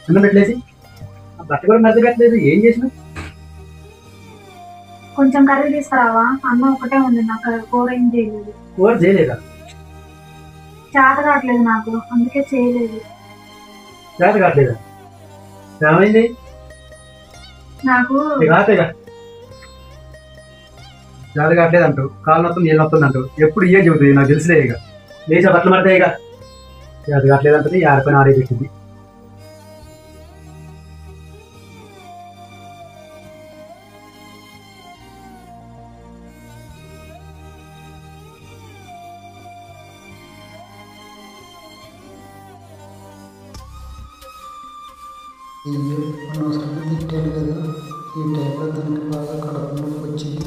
అన్నం పెట్టలేసి బట్ట కూడా మధ్య పెట్టలేదు, ఏం చేసినావు? కొంచెం కర్రీ తీసుకురావా? అన్నం ఒకటే ఉంది, నాకు కూర ఏం చేయలేదు. కూర చేయలేదా? చేత కావట్లేదు నాకు, అందుకే చేయలేదు. చేత కావట్లేదా? ఏమైంది? నాకు రాతేగా చేత కావట్లేదు అంటావు, కాలు మొత్తం నీళ్ళు వస్తుంది అంటావు, ఎప్పుడు ఇయ్యే చెబుతుంది, నాకు తెలిసిలే. ఇక లేచా బట్టలు పడతాయి. ఇక చేత కావట్లేదు అంటుంది, ఆడిపోయిన ఆడే పెట్టింది. అయ్యో అనవసరంగా తిట్టాను కదా, ఈ టైంలో తనకి బాగా కడుపు నొప్పి వచ్చింది.